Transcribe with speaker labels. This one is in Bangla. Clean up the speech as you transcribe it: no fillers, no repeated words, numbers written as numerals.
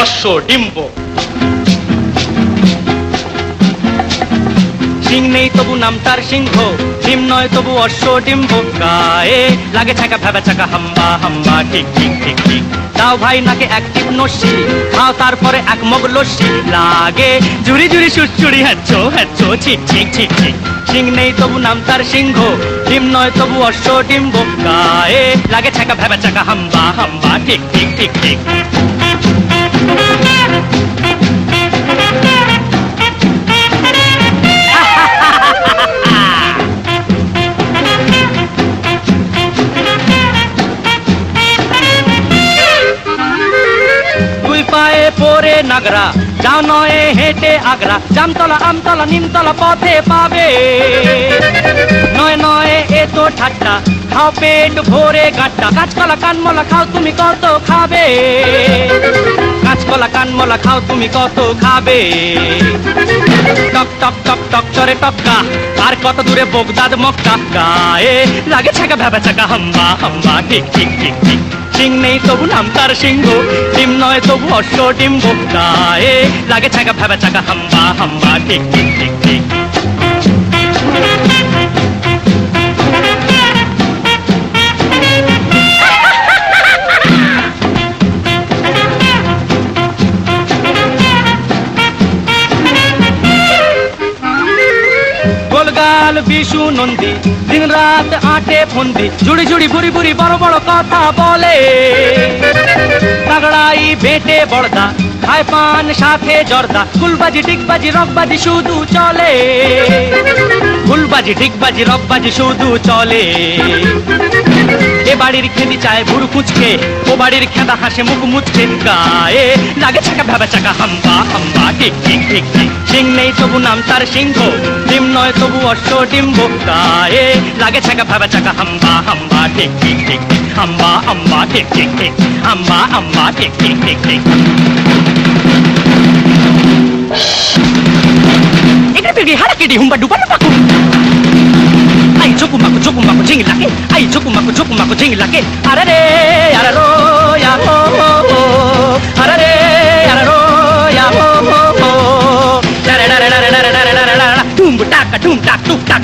Speaker 1: অশ্ব ডিম্ব। সিং নেই তবু নাম তার সিংহ, ডিম নয় তবু অশ্ব ডিম্ব। গায়ে লাগে ছাকা ভেবা চাকা হাম্বা হাম্বা ঠিক ঠিক ঠিক ঠিক। দাও ভাই নাকে এক টিপ নস্যি, খাও তারপরে এক মগ লস্যি। লাগে জুড়ি জুড়ি সুরচুরি হ্যাচ্ছো হ্যাচ্ছো ঠিক ঠিক ঠিক ঠিক। সিং নেই তবু নাম তার সিংহ, ডিম নয় তবু অশ্ব ডিম্ব। গায়ে লাগে ছাকা ভেবা চাকা হাম্বা হাম্বা ঠিক ঠিক ঠিক ঠিক। পায়ে পরে নাগরা, যাও নয় হেঁটে আগ্রা। জামতলা আমতলা নিমতলা পথে পাবে, নয় নয় এ তো ঠাট্টা। খাও পেট ভরে গাঁটটা, কাঁচকলা কানমলা খাও তুমি কত খাবে। কাঁচকলা কানমলা খাও তুমি কত খাবে। টক টক টক টক চরে টক্কা, আর কত দূরে বগদাদ মক্কা। গায়ে লাগে ছাকা ভেবা চাকা হাম্বা হাম্বা ঠিক ঠিক ঠিক ঠিক। সিং নেই তবু নাম তার সিংহ, ডিম নয় তবু অশ্ব ডিম্ব। গায়ে লাগে ছাকা ভেবা চাকা হাম্বা হাম্বা ঠিক ঠিক ঠিক ঠিক। গোলগাল বিশু নন্দী, দিন রাত আটে ফন্দি। জুড়ি জুড়ি বুড়ি বুড়ি বড় বড় কথা বলে। তাগড়াই বেটে বড়দা, খায় পান সাথে জর্দা। ফুলবাজি ডিগবাজি রকবাজি শুধু চলে। ফুলবাজি ডিগবাজি রকবাজি শুধু চলে। এ বাড়ির খেদি চায় ভুরু কুচকে, ও বাড়ির খেদা হাসে মুখ মুচকে। গায়ে লাগে ছাকা ভেবা চাকা হাম্বা হাম্বা ঠিক ঠিক ঠিক ঠিক। সিং নেই তবু নাম তার সিংহ, ডিম নয় তবু অশ্ব ডিম্ব। গায়ে লাগে ছাকা ভেবা চাকা হাম্বা হাম্বা ঠিক ঠিক ঠিক ঠিক। হাম্বা হাম্বা ঠিক ঠিক ঠিক। হাম্বা হাম্বা ঠিক ঠিক ঠিক ঠিক। এটা বেরি হারা কেডি হুম্বা ডুবা পাকু। আই জোকু মাকু ঝিঙ্গি লাগে, আই জোকু মাকু ঝিঙ্গি লাগে। আরে রে আরে রো ইয়া হো হো, আরে রে আরে রো ইয়া হো হো। ডারে ডারে ডারে ডারে ডারে ডারে ডারে, টুম টাকা টুম টাক টুক টাক।